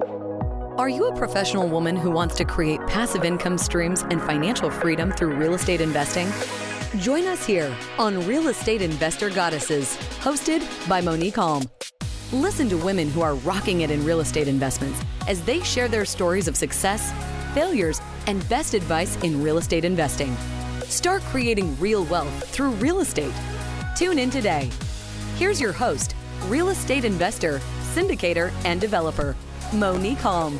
Are you a professional woman who wants to create passive income streams and financial freedom through real estate investing? Join us here on Real Estate Investor Goddesses, hosted by Monick Halm. Listen to women who are rocking it in real estate investments as they share their stories of success, failures, and best advice in real estate investing. Start creating real wealth through real estate. Tune in today. Here's your host, real estate investor, syndicator, and developer, Monick Halm.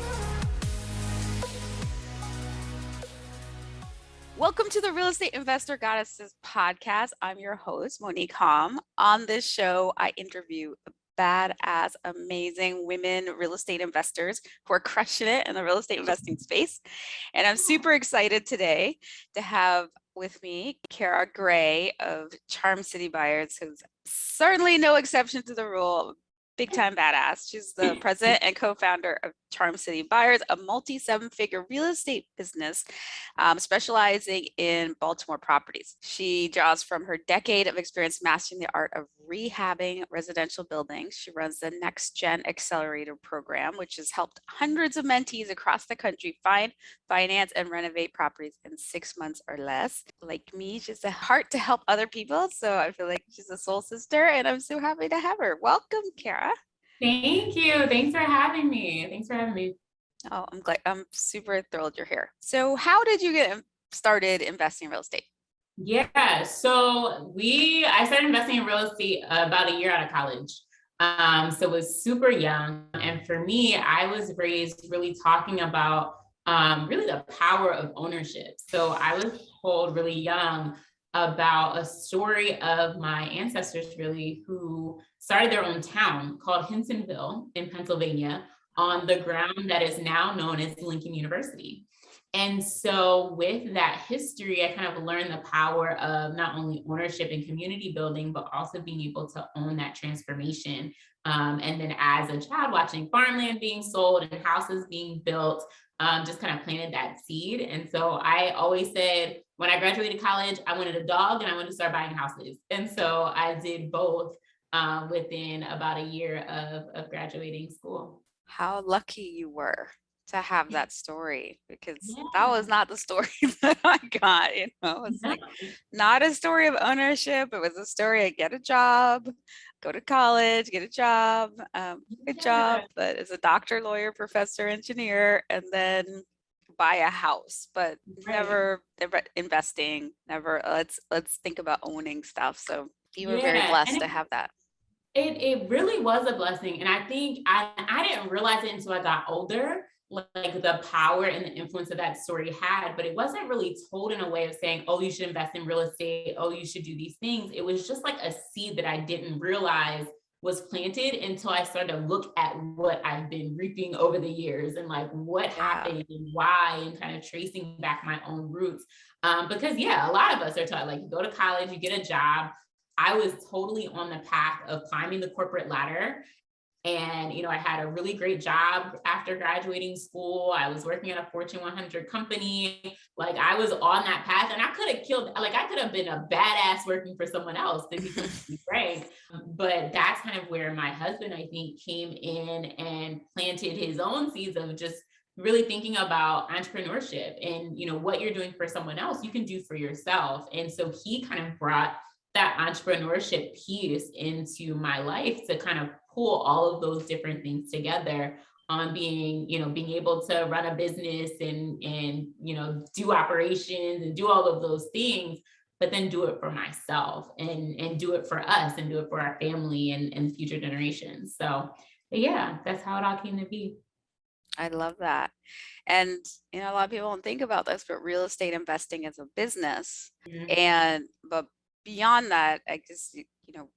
Welcome to the Real Estate Investor Goddesses podcast. I'm your host, Monick Halm. On this show, I interview badass, amazing women real estate investors who are crushing it in the real estate investing space. And I'm super excited today to have with me Kyara Gray of Charm City Buyers, who's certainly no exception to the rule. Big time badass. She's the president and co-founder of Charm City Buyers, a multi-seven-figure real estate business specializing in Baltimore properties. She draws from her decade of experience mastering the art of rehabbing residential buildings. She runs the Next Gen Accelerator program, which has helped hundreds of mentees across the country find, finance, and renovate properties in 6 months or less. Like me, she's a heart to help other people. So I feel like she's a soul sister, and I'm so happy to have her. Welcome, Kyara. Thank you. Thanks for having me. Oh, I'm glad. I'm super thrilled you're here. So how did you get started investing in real estate? Yeah. So I started investing in real estate about a year out of college. So it was super young. And for me, I was raised really talking about really the power of ownership. So I was told really young about a story of my ancestors really who started their own town called Hinsonville in Pennsylvania on the ground that is now known as Lincoln University. And so with that history, I kind of learned the power of not only ownership and community building, but also being able to own that transformation. And then as a child, watching farmland being sold and houses being built, just kind of planted that seed. And so I always said, when I graduated college, I wanted a dog and I wanted to start buying houses. And so I did both within about a year of graduating school. How lucky you were to have that story, because that was not the story that I got. It's like not a story of ownership. It was a story of get a job, go to college, get a job, good job, but as a doctor, lawyer, professor, engineer, and then buy a house, but never investing, never let's think about owning stuff. So you were very blessed to have that. It really was a blessing. And I think I didn't realize it until I got older, like the power and the influence that that story had, but it wasn't really told in a way of saying, oh, you should invest in real estate. Oh, you should do these things. It was just like a seed that I didn't realize was planted until I started to look at what I've been reaping over the years and like what happened and why, and kind of tracing back my own roots. Because a lot of us are taught, like, you go to college, you get a job. I was totally on the path of climbing the corporate ladder. And, I had a really great job after graduating school. I was working at a Fortune 100 company. Like, I was on that path, and I could have been a badass working for someone else, to be completely frank. But that's kind of where my husband, I think, came in and planted his own seeds of just really thinking about entrepreneurship and, what you're doing for someone else, you can do for yourself. And so he kind of brought that entrepreneurship piece into my life to kind of pull all of those different things together on being able to run a business and do operations and do all of those things, but then do it for myself and do it for us and do it for our family and future generations. So that's how it all came to be. I love that. And, a lot of people don't think about this, but real estate investing is a business. But beyond that, I guess,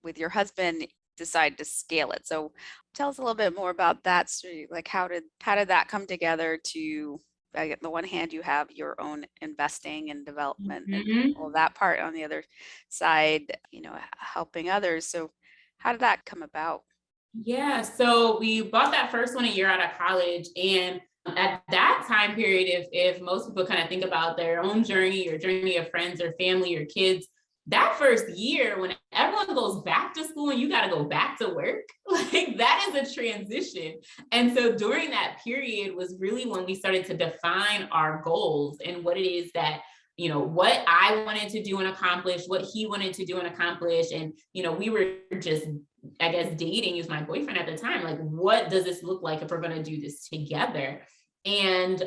with your husband, decide to scale it. So tell us a little bit more about that story. Like, how did that come together to, on the one hand, you have your own investing and development and all that part, on the other side, helping others. So how did that come about? Yeah, so we bought that first one a year out of college. And at that time period, if most people kind of think about their own journey or journey of friends or family or kids, that first year, when everyone goes back to school and you got to go back to work, like that is a transition. And so during that period was really when we started to define our goals and what it is that, what I wanted to do and accomplish, what he wanted to do and accomplish. And, we were just, I guess, dating, he was my boyfriend at the time. Like, what does this look like if we're going to do this together? And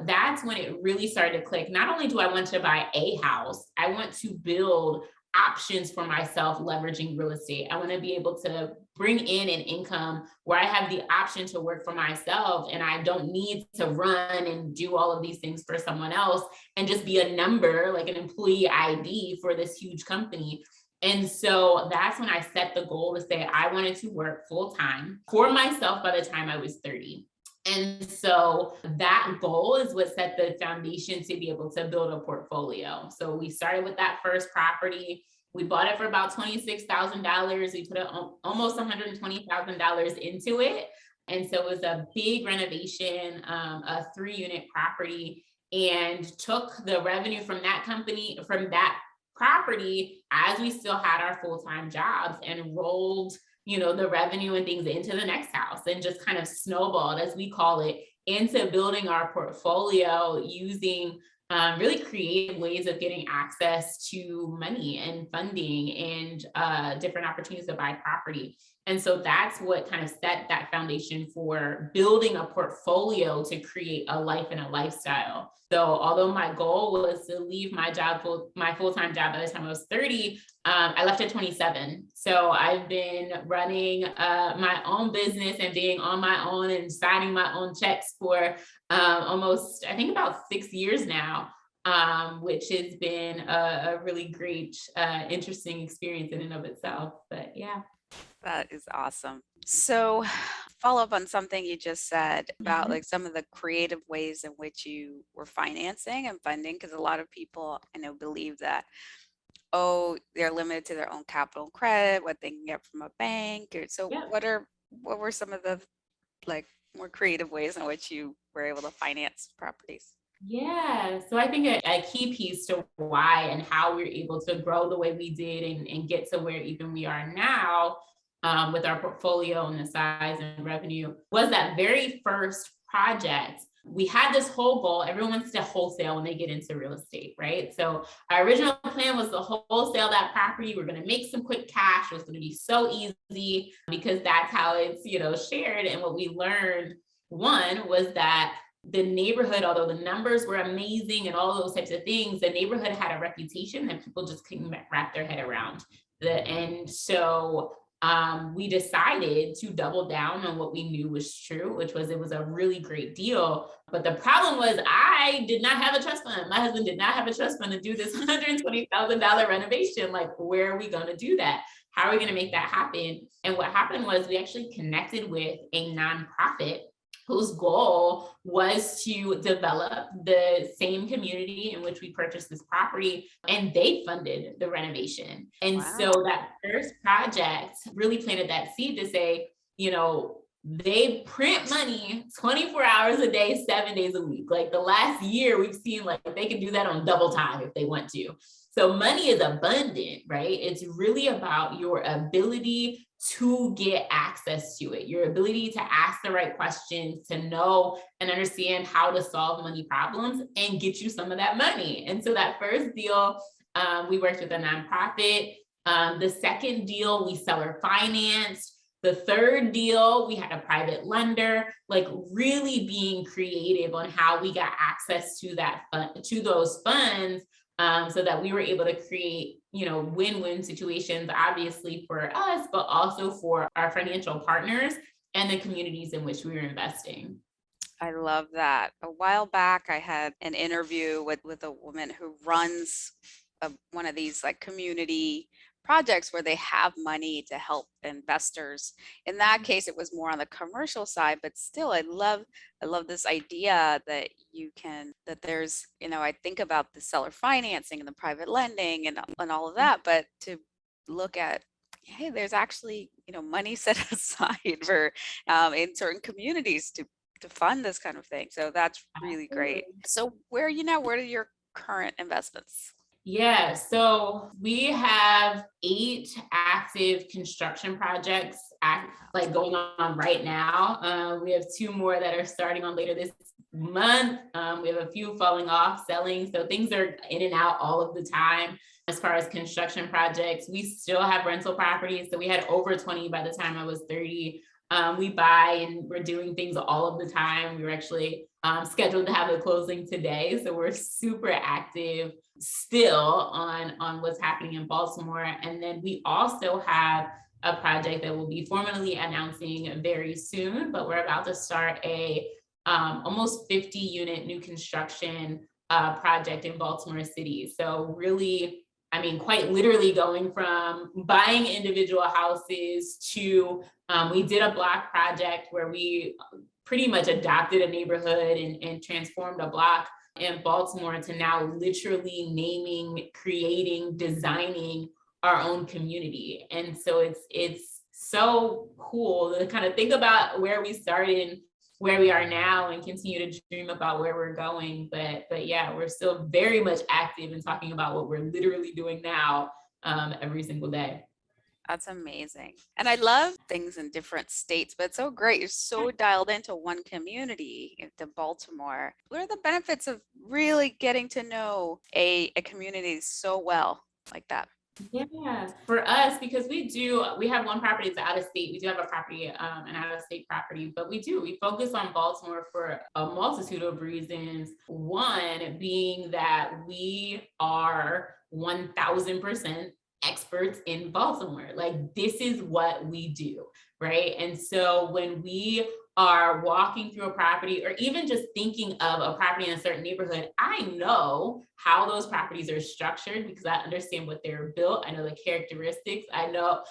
that's when it really started to click. Not only do I want to buy a house, I want to build options for myself leveraging real estate. I want to be able to bring in an income where I have the option to work for myself and I don't need to run and do all of these things for someone else and just be a number, like an employee ID for this huge company. And so that's when I set the goal to say I wanted to work full time for myself by the time I was 30. And so that goal is what set the foundation to be able to build a portfolio. So we started with that first property. We bought it for about $26,000. We put almost $120,000 into it. And so it was a big renovation, a 3-unit property, and took the revenue from that property as we still had our full-time jobs and rolled the revenue and things into the next house and just kind of snowballed, as we call it, into building our portfolio using really creative ways of getting access to money and funding and different opportunities to buy property. And so that's what kind of set that foundation for building a portfolio to create a life and a lifestyle. So although my goal was to leave my full-time job by the time I was 30, I left at 27. So I've been running my own business and being on my own and signing my own checks for almost, I think, about 6 years now, which has been a really great, interesting experience in and of itself. But yeah. That is awesome. So follow up on something you just said about like some of the creative ways in which you were financing and funding, because a lot of people I know believe that, oh, they're limited to their own capital and credit, what they can get from a bank. So Yeah. what were some of the like more creative ways in which you were able to finance properties? Yeah. So I think a key piece to why and how we were able to grow the way we did and get to where even we are now with our portfolio and the size and revenue was that very first project. We had this whole goal. Everyone wants to wholesale when they get into real estate, right? So our original plan was to wholesale that property. We're going to make some quick cash. It was going to be so easy because that's how it's, shared. And what we learned, one, was that the neighborhood, although the numbers were amazing and all those types of things, the neighborhood had a reputation that people just couldn't wrap their head around. And so we decided to double down on what we knew was true, which was it was a really great deal. But the problem was I did not have a trust fund. My husband did not have a trust fund to do this $120,000 renovation. Like, where are we going to do that? How are we going to make that happen? And what happened was we actually connected with a nonprofit whose goal was to develop the same community in which we purchased this property, and they funded the renovation. And so that first project really planted that seed to say, they print money 24 hours a day, 7 days a week. Like the last year, we've seen like they can do that on double time if they want to. So money is abundant, right? It's really about your ability to get access to it, your ability to ask the right questions, to know and understand how to solve money problems and get you some of that money. And so that first deal, we worked with a nonprofit. The second deal, we seller financed. The third deal, we had a private lender, like really being creative on how we got access to to those funds. So that we were able to create, win-win situations, obviously for us, but also for our financial partners and the communities in which we were investing. I love that. A while back, I had an interview with a woman who runs one of these like community projects where they have money to help investors. In that case, it was more on the commercial side, but still, I love this idea that there's, I think about the seller financing and the private lending and all of that, but to look at, hey, there's actually, money set aside for in certain communities to fund this kind of thing. So that's really great. So where are you now? What are your current investments? Yeah, so we have 8 active construction projects like going on right now. We have 2 more that are starting on later this month. We have a few falling off, selling. So things are in and out all of the time. As far as construction projects, we still have rental properties. So we had over 20 by the time I was 30. We buy and we're doing things all of the time. We were actually scheduled to have a closing today. So we're super active still on what's happening in Baltimore. And then we also have a project that we'll be formally announcing very soon, but we're about to start a almost 50 unit new construction project in Baltimore City. So really, I mean, quite literally going from buying individual houses to we did a block project where we pretty much adopted a neighborhood and transformed a block in Baltimore to now literally naming, creating, designing our own community. And so it's so cool to kind of think about where we started and where we are now and continue to dream about where we're going. But yeah, we're still very much active in talking about what we're literally doing now every single day. That's amazing. And I love things in different states, but it's so great. You're so dialed into one community, into Baltimore. What are the benefits of really getting to know a community so well like that? Yeah, for us, because we have one property that's out of state. We do have a property, an out of state property, but we focus on Baltimore for a multitude of reasons. One being that we are 1000% experts in Baltimore. Like, this is what we do, right? And so when we are walking through a property or even just thinking of a property in a certain neighborhood, I know how those properties are structured because I understand what they're built. I know the characteristics. I know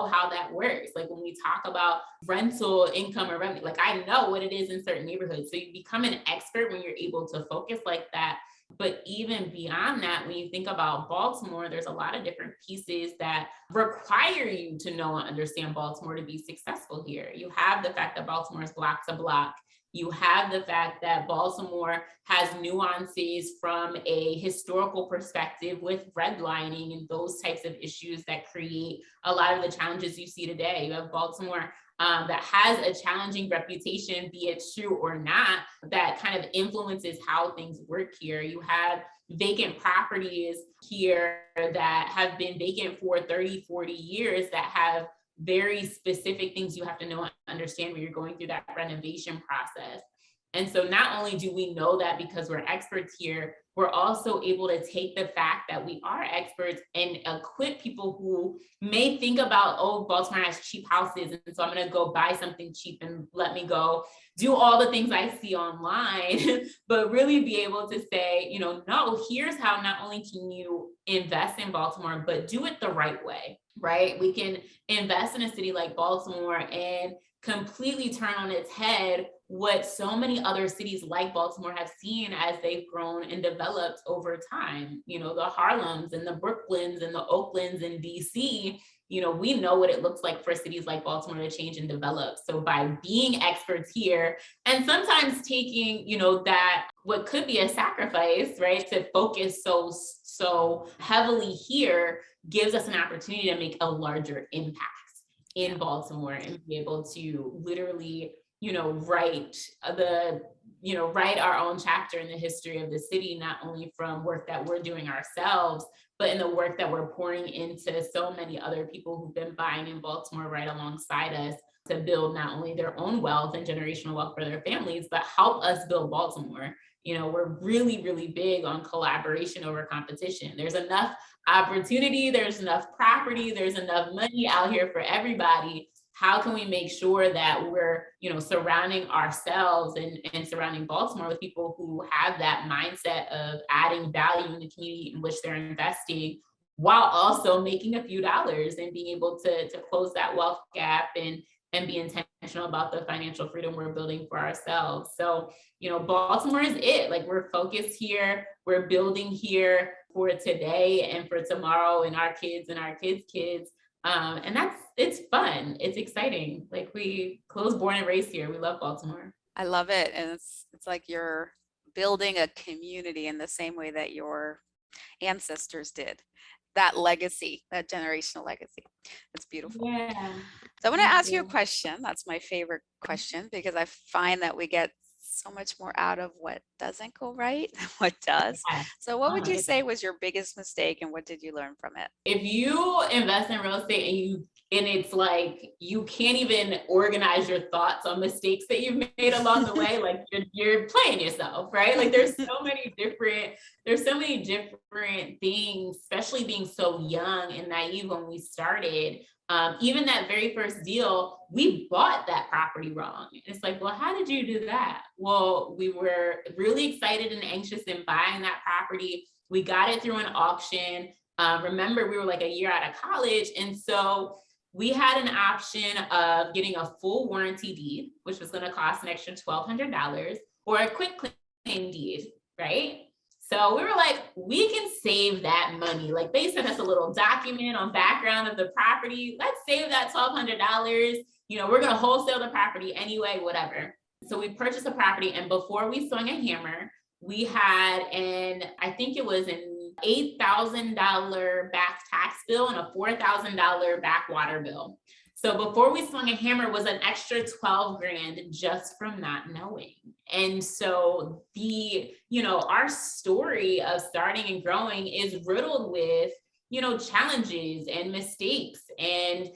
how that works. Like when we talk about rental income or revenue, like I know what it is in certain neighborhoods. So you become an expert when you're able to focus like that. But even beyond that, when you think about Baltimore, there's a lot of different pieces that require you to know and understand Baltimore to be successful here. You have the fact that Baltimore is block to block. You have the fact that Baltimore has nuances from a historical perspective with redlining and those types of issues that create a lot of the challenges you see today. You have Baltimore that has a challenging reputation, be it true or not, that kind of influences how things work here. You have vacant properties here that have been vacant for 30, 40 years that have very specific things you have to know and understand when you're going through that renovation process. And so not only do we know that because we're experts here, we're also able to take the fact that we are experts and equip people who may think about, oh, Baltimore has cheap houses, and so I'm going to go buy something cheap and let me go do all the things I see online, but really be able to say, no, here's how not only can you invest in Baltimore, but do it the right way, right? We can invest in a city like Baltimore and completely turn on its head what so many other cities like Baltimore have seen as they've grown and developed over time. The Harlems and the Brooklyns and the Oaklands and DC, we know what it looks like for cities like Baltimore to change and develop. So by being experts here and sometimes taking, that what could be a sacrifice, right, to focus so heavily here gives us an opportunity to make a larger impact in Baltimore and be able to literally, write our own chapter in the history of the city, not only from work that we're doing ourselves, but in the work that we're pouring into so many other people who've been buying in Baltimore right alongside us to build not only their own wealth and generational wealth for their families, but help us build Baltimore. We're really, really big on collaboration over competition. There's enough opportunity, there's enough property, there's enough money out here for everybody. How can we make sure that we're, surrounding ourselves and surrounding Baltimore with people who have that mindset of adding value in the community in which they're investing, while also making a few dollars and being able to close that wealth gap and be intentional about the financial freedom we're building for ourselves. So, Baltimore is it. Like, we're focused here, we're building here for today and for tomorrow and our kids and our kids' kids. And it's fun. It's exciting. Like, we close, born and raised here. We love Baltimore. I love it. And it's like you're building a community in the same way that you're ancestors did. That legacy, that generational legacy. It's beautiful. Yeah. So I want to Thank ask you a you. question. That's my favorite question because I find that we get so much more out of what doesn't go right than what does. Yeah. So what would you 100%. say was your biggest mistake and what did you learn from it? If you invest in real estate and it's like you can't even organize your thoughts on mistakes that you've made along the way, like you're playing yourself, right? Like there's so many different things, especially being so young and naive when we started. Even that very first deal, we bought that property wrong. It's like, well, how did you do that? Well, we were really excited and anxious in buying that property. We got it through an auction. Remember, we were like a year out of college. And so we had an option of getting a full warranty deed, which was going to cost an extra $1,200, or a quick claim deed, right? So we were like, we can save that money. Like they sent us a little document on background of the property. Let's save that $1,200. We're going to wholesale the property anyway, whatever. So we purchased the property. And before we swung a hammer, we had I think it was an $8,000 back tax bill and a $4,000 back water bill. So before we swung a hammer was an extra 12 grand just from not knowing. And so our story of starting and growing is riddled with, challenges and mistakes and,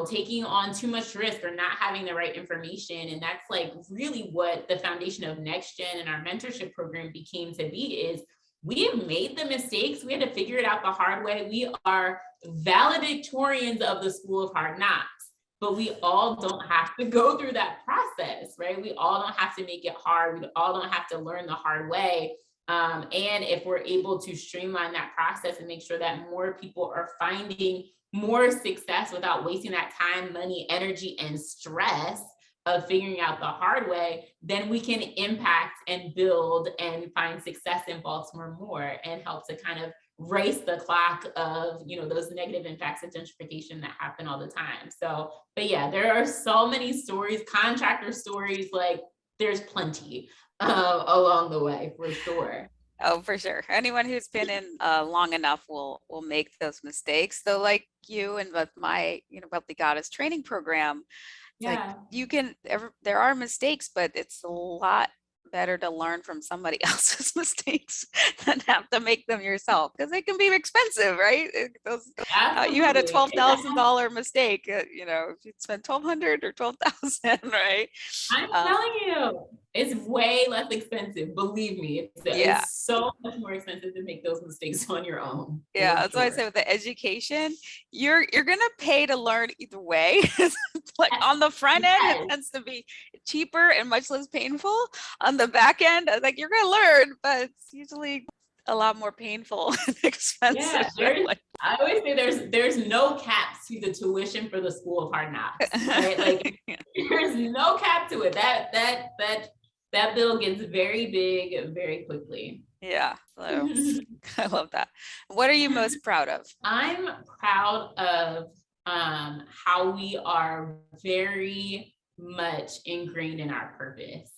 taking on too much risk or not having the right information. And that's like really what the foundation of Next Gen and our mentorship program became to be is we have made the mistakes. We had to figure it out the hard way. We are valedictorians of the School of Hard Knocks. But we all don't have to go through that process, right? We all don't have to make it hard. We all don't have to learn the hard way. And if we're able to streamline that process and make sure that more people are finding more success without wasting that time, money, energy, and stress of figuring out the hard way, then we can impact and build and find success in Baltimore more and help to kind of race the clock of, those negative impacts of gentrification that happen all the time. So, but yeah, there are so many stories, contractor stories, like there's plenty along the way for sure. Oh, for sure. Anyone who's been in long enough will make those mistakes. So like you and with my, Wealthy Goddess training program, Yeah. like there are mistakes, but it's a lot better to learn from somebody else's mistakes than have to make them yourself because they can be expensive, right? You had a $12,000 mistake, if you spent 1,200 or 12,000, right? I'm telling you, it's way less expensive. Believe me, it's so much more expensive to make those mistakes on your own. Yeah, that's why I say with the education, you're gonna pay to learn either way. Like on the front end, it tends to be cheaper and much less painful. On the back end, like you're gonna learn, but it's usually a lot more painful and expensive. Yeah, I always say there's no caps to the tuition for the School of Hard Knocks, right? Like there's no cap to it. That bill gets very big very quickly. Yeah, so I love that. What are you most proud of? I'm proud of how we are very much ingrained in our purpose.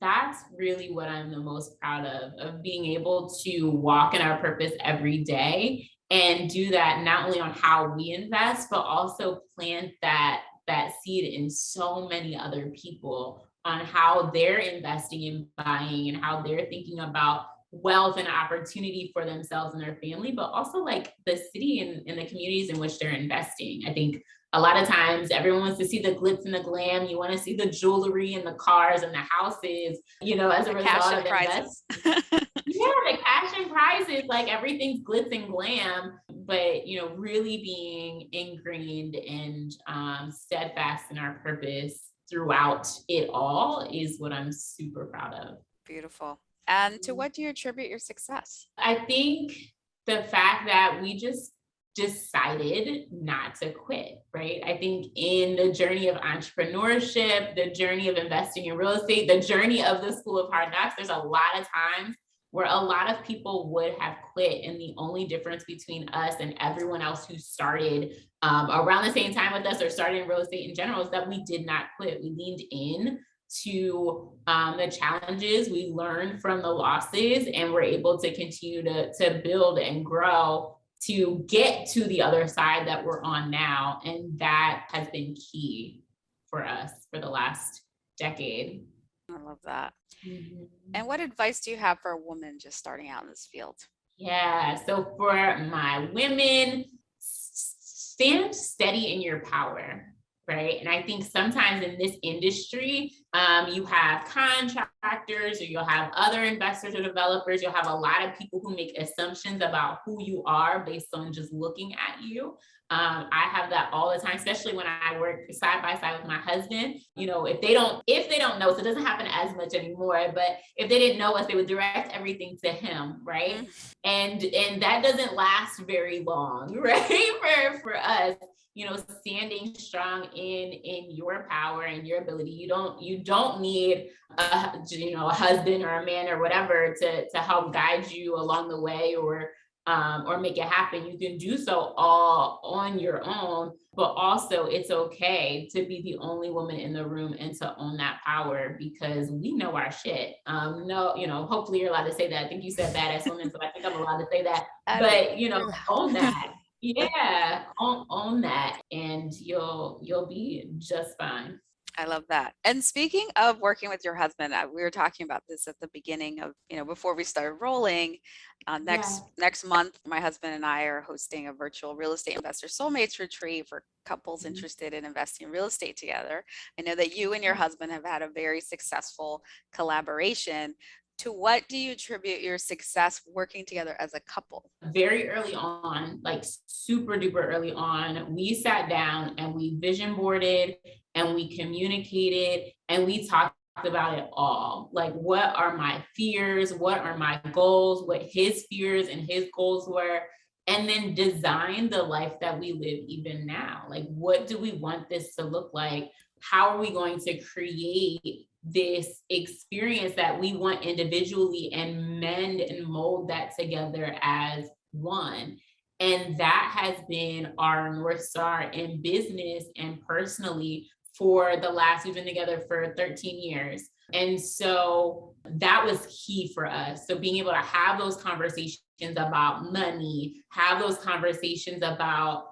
That's really what I'm the most proud of being able to walk in our purpose every day and do that not only on how we invest, but also plant that seed in so many other people on how they're investing and buying and how they're thinking about wealth and opportunity for themselves and their family, but also like the city and the communities in which they're investing. I think a lot of times everyone wants to see the glitz and the glam. You want to see the jewelry and the cars and the houses, as a result of prizes. Yeah, the cash and prizes, like everything's glitz and glam, but really being ingrained and steadfast in our purpose throughout it all is what I'm super proud of. Beautiful. And to what do you attribute your success? I think the fact that we just decided not to quit, right? I think in the journey of entrepreneurship, the journey of investing in real estate, the journey of the School of Hard Knocks, there's a lot of times where a lot of people would have quit. And the only difference between us and everyone else who started around the same time with us or started in real estate in general is that we did not quit. We leaned in to the challenges, we learn from the losses, and we're able to continue to build and grow to get to the other side that we're on now. And that has been key for us for the last decade. I love that. Mm-hmm. And what advice do you have for a woman just starting out in this field? Yeah, so for my women, stand steady in your power, right? And I think sometimes in this industry, you have contractors, or you'll have other investors or developers. You'll have a lot of people who make assumptions about who you are based on just looking at you. I have that all the time, especially when I work side by side with my husband. You know, if they don't know, so it doesn't happen as much anymore, but if they didn't know us, they would direct everything to him, right? And that doesn't last very long, right? For us, you know, standing strong in your power and your ability. You don't need a husband or a man or whatever to help guide you along the way, or make it happen. You can do so all on your own, but also it's okay to be the only woman in the room and to own that power, because we know our shit. No, hopefully you're allowed to say that. I think you said badass woman, so I think I'm allowed to say that. But own that. Yeah, own that, and you'll be just fine. I love that. And speaking of working with your husband, we were talking about this at the beginning of, before we started rolling. Next month, my husband and I are hosting a virtual real estate investor soulmates retreat for couples interested in investing in real estate together. I know that you and your husband have had a very successful collaboration. To what do you attribute your success working together as a couple? Very early on, like super duper early on, we sat down and we vision boarded and we communicated and we talked about it all. Like, what are my fears? What are my goals? What his fears and his goals were? And then design the life that we live even now. Like, what do we want this to look like? How are we going to create this experience that we want individually and mend and mold that together as one? And that has been our North Star in business and personally for the last, we've been together for 13 years. And so that was key for us. So being able to have those conversations about money, have those conversations about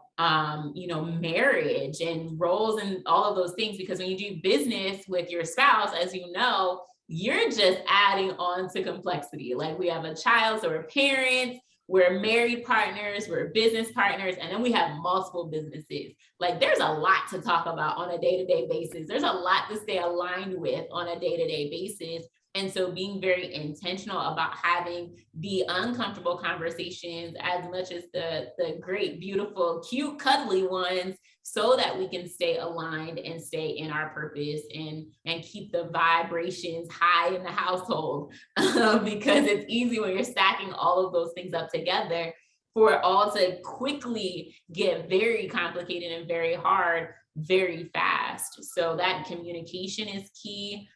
marriage and roles and all of those things, because when you do business with your spouse, as you know, you're just adding on to complexity. Like, we have a child, so we're parents, we're married partners, we're business partners, and then we have multiple businesses. Like, there's a lot to talk about on a day-to-day basis. There's a lot to stay aligned with on a day-to-day basis. And so being very intentional about having the uncomfortable conversations as much as the great, beautiful, cute, cuddly ones, so that we can stay aligned and stay in our purpose and keep the vibrations high in the household. Because it's easy when you're stacking all of those things up together for it all to quickly get very complicated and very hard very fast. So that communication is key.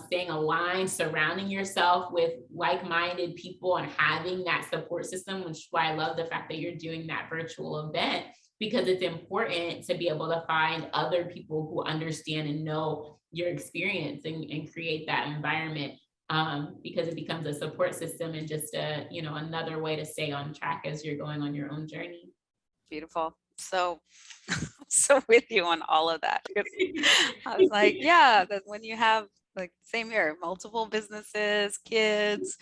Staying aligned, surrounding yourself with like-minded people and having that support system, which is why I love the fact that you're doing that virtual event, because it's important to be able to find other people who understand and know your experience and create that environment, because it becomes a support system and just another way to stay on track as you're going on your own journey. Beautiful. So with you on all of that. I was like, yeah, that when you have, like, same here, multiple businesses, kids,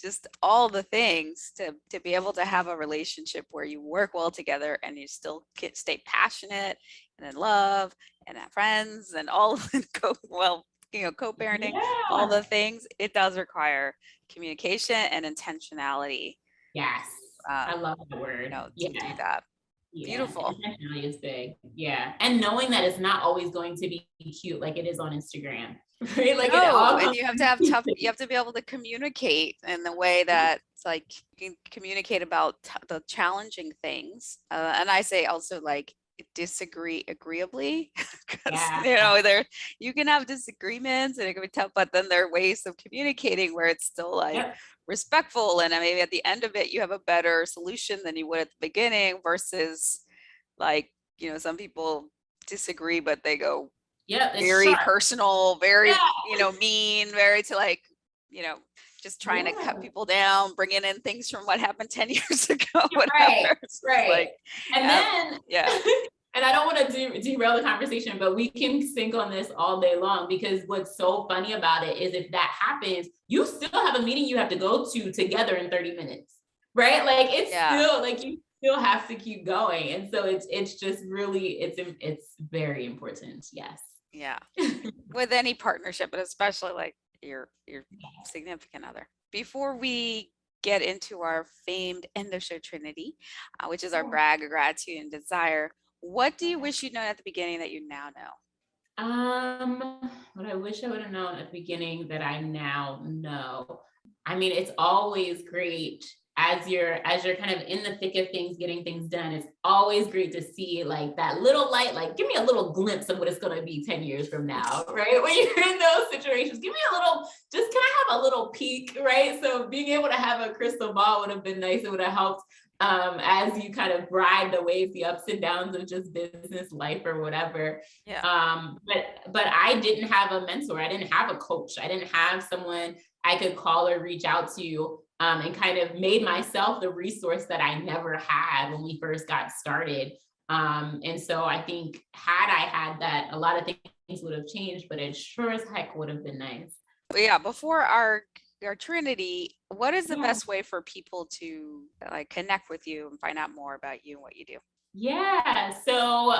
just all the things to be able to have a relationship where you work well together and you still stay passionate and in love and have friends and all co-parenting, all the things, it does require communication and intentionality. Yes. I love the word. To do that. Yeah, beautiful. Intentionality is big. Yeah. And knowing that it's not always going to be cute like it is on Instagram. Right? Like, and you have to have you have to be able to communicate in the way that it's like you can communicate about the challenging things. And I say also, like, disagree agreeably, because there you can have disagreements and it can be tough, but then there are ways of communicating where it's still like respectful, and maybe at the end of it you have a better solution than you would at the beginning, versus, like, some people disagree but they go Yep. It's very sharp. personal, very, Yeah. mean, very to like, just trying to cut people down, bringing in things from what happened 10 years ago, whatever. Right. Like, and then, yeah. and I don't want to derail the conversation, but we can sync on this all day long, because what's so funny about it is if that happens, you still have a meeting you have to go to together in 30 minutes, right? Like it's still like you still have to keep going. And so it's just really, it's very important. Yes. Yeah. With any partnership, but especially like your significant other. Before we get into our famed end of Show Trinity, which is our brag, gratitude, and desire, what do you wish you'd known at the beginning that you now know? What I wish I would have known at the beginning that I now know. I mean, it's always great as you're kind of in the thick of things, getting things done. It's always great to see like that little light, like give me a little glimpse of what it's going to be 10 years from now, right? When you're in those situations, give me a little, just can I have a little peek, right? So being able to have a crystal ball would have been nice. It would have helped as you kind of ride the waves, the ups and downs of just business life or whatever. Yeah. But I didn't have a mentor. I didn't have a coach. I didn't have someone I could call or reach out to, and kind of made myself the resource that I never had when we first got started. And so I think had I had that, a lot of things would have changed, but it sure as heck would have been nice. Yeah. Before our Trinity, what is the best way for people to like connect with you and find out more about you and what you do? Yeah, so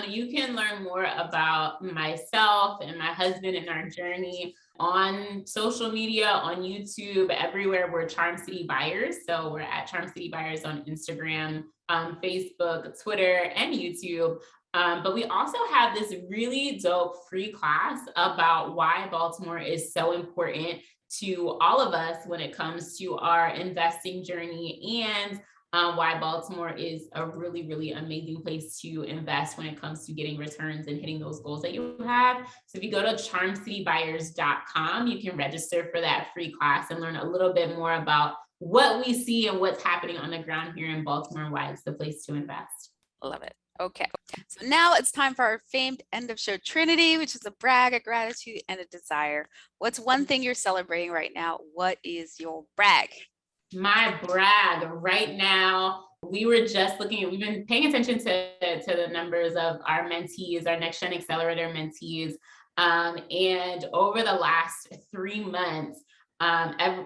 you can learn more about myself and my husband and our journey on social media, on YouTube, everywhere. We're Charm City Buyers. So we're at Charm City Buyers on Instagram, Facebook, Twitter, and YouTube. But we also have this really dope free class about why Baltimore is so important to all of us when it comes to our investing journey, and why Baltimore is a really, really amazing place to invest when it comes to getting returns and hitting those goals that you have. So if you go to charmcitybuyers.com, you can register for that free class and learn a little bit more about what we see and what's happening on the ground here in Baltimore and why it's the place to invest. Love it. Okay. So now it's time for our famed end of show Trinity, which is a brag, a gratitude, and a desire. What's one thing you're celebrating right now? What is your brag? My brag right now, we've been paying attention to the numbers of our mentees, our Next Gen Accelerator mentees. And over the last 3 months,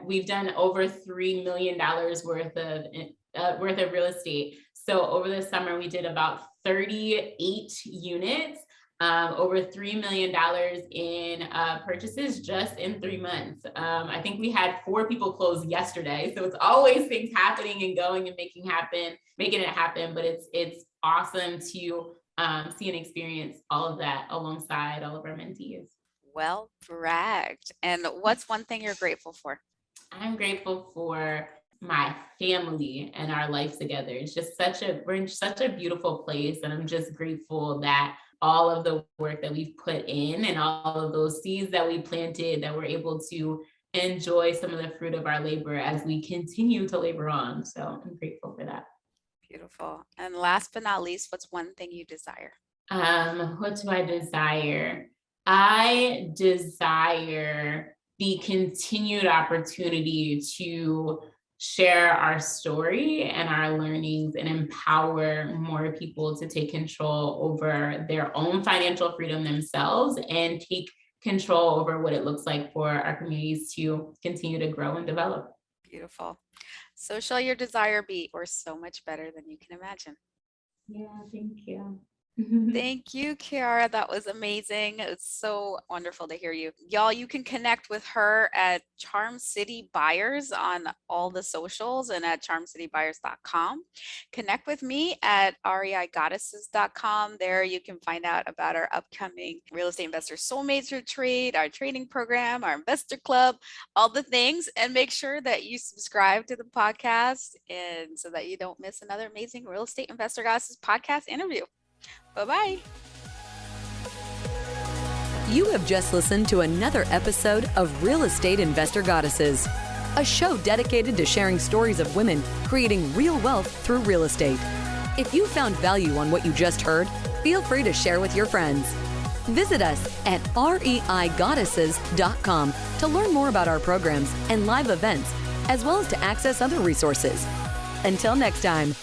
we've done over $3 million worth of real estate. So over the summer, we did about 38 units, over $3 million in purchases just in 3 months. I think we had 4 people close yesterday. So it's always things happening and going and making it happen. But it's awesome to see and experience all of that alongside all of our mentees. Well bragged. And what's one thing you're grateful for? I'm grateful for my family and our life together. It's just we're in such a beautiful place. And I'm just grateful that all of the work that we've put in and all of those seeds that we planted, that we're able to enjoy some of the fruit of our labor as we continue to labor on. So I'm grateful for that. Beautiful. And last but not least, what's one thing you desire? What do I desire? I desire the continued opportunity to share our story and our learnings and empower more people to take control over their own financial freedom themselves and take control over what it looks like for our communities to continue to grow and develop. Beautiful. So shall your desire be, or so much better than you can imagine. Yeah, thank you. Thank you, Kyara. That was amazing. It's so wonderful to hear you. Y'all, you can connect with her at Charm City Buyers on all the socials and at charmcitybuyers.com. Connect with me at reigoddesses.com. There you can find out about our upcoming Real Estate Investor Soulmates Retreat, our training program, our investor club, all the things. And make sure that you subscribe to the podcast and so that you don't miss another amazing Real Estate Investor Goddesses podcast interview. Bye-bye. You have just listened to another episode of Real Estate Investor Goddesses, a show dedicated to sharing stories of women creating real wealth through real estate. If you found value on what you just heard, feel free to share with your friends. Visit us at reigoddesses.com to learn more about our programs and live events, as well as to access other resources. Until next time.